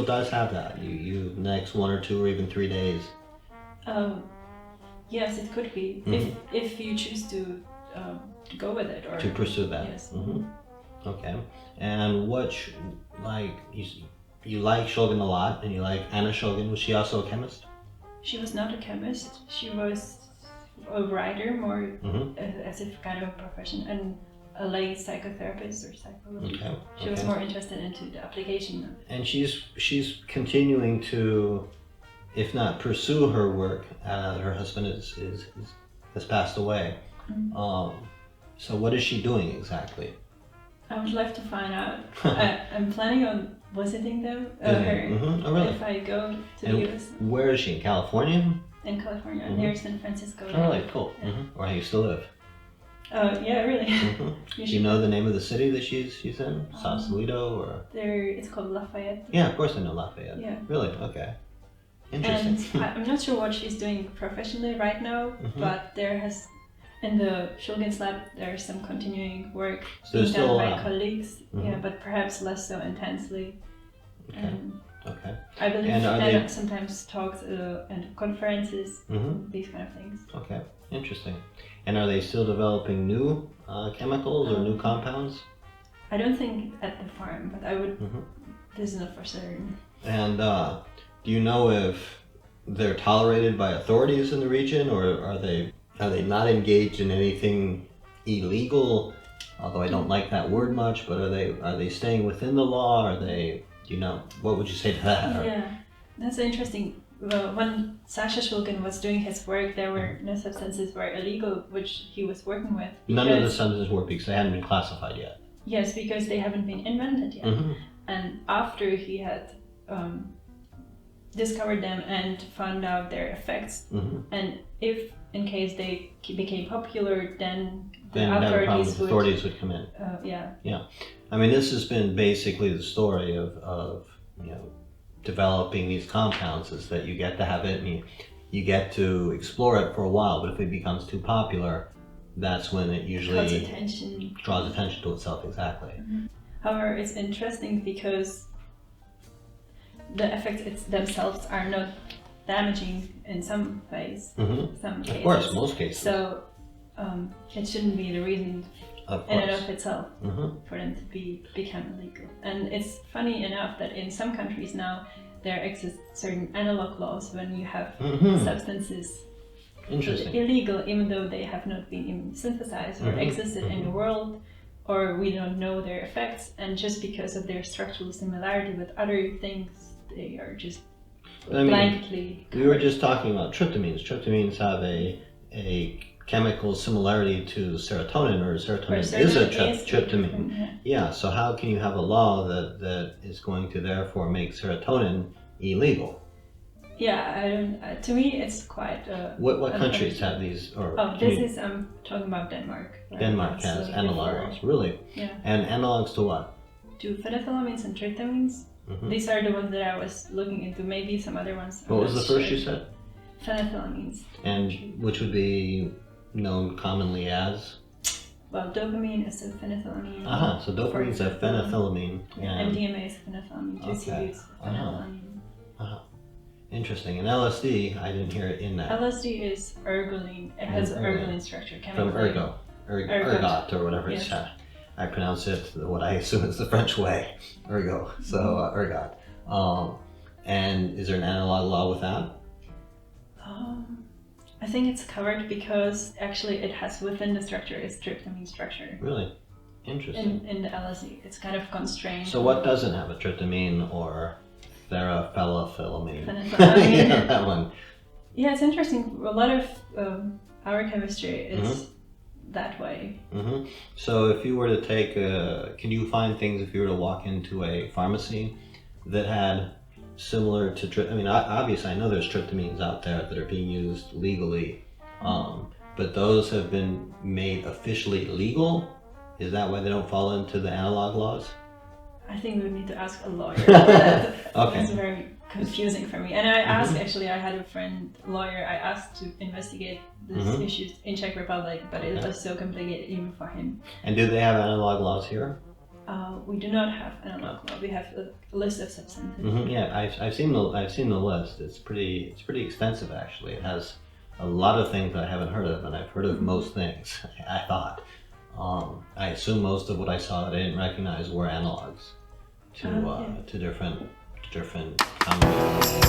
does have that. You next 1 or 2 or even 3 days. Yes, it could be if you choose to go with it or to pursue that. Yes. Okay. And you like Shogun a lot, and you like Anna Shogun. Was she also a chemist? She was not a chemist. She was a writer, more as if kind of a profession, and a lay psychotherapist or psychologist. Okay. She was more interested into the application of. And she's continuing to, if not pursue her work, her husband has passed away. So what is she doing exactly? I would love to find out. I'm planning on visiting them. Her Oh, really? if I go to the US. Where is she? In California? In California, near San Francisco. Oh, really? Cool. Where you still live? Yeah, really. Do you know the name of the city that she's in? Sausalito or? It's called Lafayette. Yeah, of course I know Lafayette. Yeah. Really? Okay. Interesting. And I'm not sure what she's doing professionally right now, but in the Shogun's lab, there's some continuing work being done by colleagues, but perhaps less so intensely. Okay. I believe and sometimes talks and conferences, these kind of things. Okay, interesting. And are they still developing new chemicals or new compounds? I don't think at the farm, but I would. This is not for certain. And do you know if they're tolerated by authorities in the region, or are they not engaged in anything illegal? Although I don't like that word much, but are they staying within the law? Are they? Do you know? What would you say to that? Yeah, that's interesting. When Sasha Shulgin was doing his work, there were no substances were illegal which he was working with. None of the substances were because they hadn't been classified yet. Yes, because they haven't been invented yet. And after he had discovered them and found out their effects, and if in case they became popular, then the authorities would come in. Yeah. I mean, this has been basically the story of developing these compounds, is that you get to have it and you get to explore it for a while, but if it becomes too popular, that's when it usually draws attention to itself. Exactly. However, it's interesting because the effects themselves are not damaging in some ways. Some cases. Of course, most cases. So it shouldn't be the reason in and of itself for them to become illegal. And it's funny enough that in some countries now there exist certain analog laws when you have substances illegal, even though they have not been even synthesized or existed in the world, or we don't know their effects, and just because of their structural similarity with other things, they are just blanketly covered. We were just talking about tryptamines. Tryptamines have a chemical similarity to serotonin, or serotonin is a tryptamine. Yeah, so how can you have a law that is going to therefore make serotonin illegal? Yeah, I don't. To me, it's quite. What countries have these? I'm talking about Denmark. Denmark has analog laws, really? Yeah. And analogs to what? To phenethylamines and tryptamines. These are the ones that I was looking into. Maybe some other ones. What was the first you said? Phenethylamines. And which would be known commonly as? Well, dopamine is a phenethylamine. So dopamine is a phenethylamine. MDMA is phenethylamine. GCU is phenethylamine. Interesting. And LSD, I didn't hear it in that. LSD is ergoline. It has ergoline structure. From ergot or whatever it's said. I pronounce it what I assume is the French way, ergo. So ergot. And is there an analog law with that? I think it's covered because actually it has within the structure its tryptamine structure. Really? Interesting. In the LSD, it's kind of constrained. So what doesn't have a tryptamine or phenethylamine? Phenethylamine. That one. Yeah, it's interesting. A lot of our chemistry is that way. So if you were to take can you find things if you were to walk into a pharmacy that had similar to obviously I know there's tryptamines out there that are being used legally, but those have been made officially legal? Is that why they don't fall into the analog laws? I think we would need to ask a lawyer. Okay. It's very confusing for me. And I asked, actually, I had a friend lawyer, I asked to investigate these issues in Czech Republic, but it was so complicated even for him. And do they have analog laws here? we do not have analog law. We have a list of substantive. Yeah, I've seen the list. It's pretty extensive actually. It has a lot of things that I haven't heard of, and I've heard of most things. I thought. I assume most of what I saw that I didn't recognize were analogs to different combinations.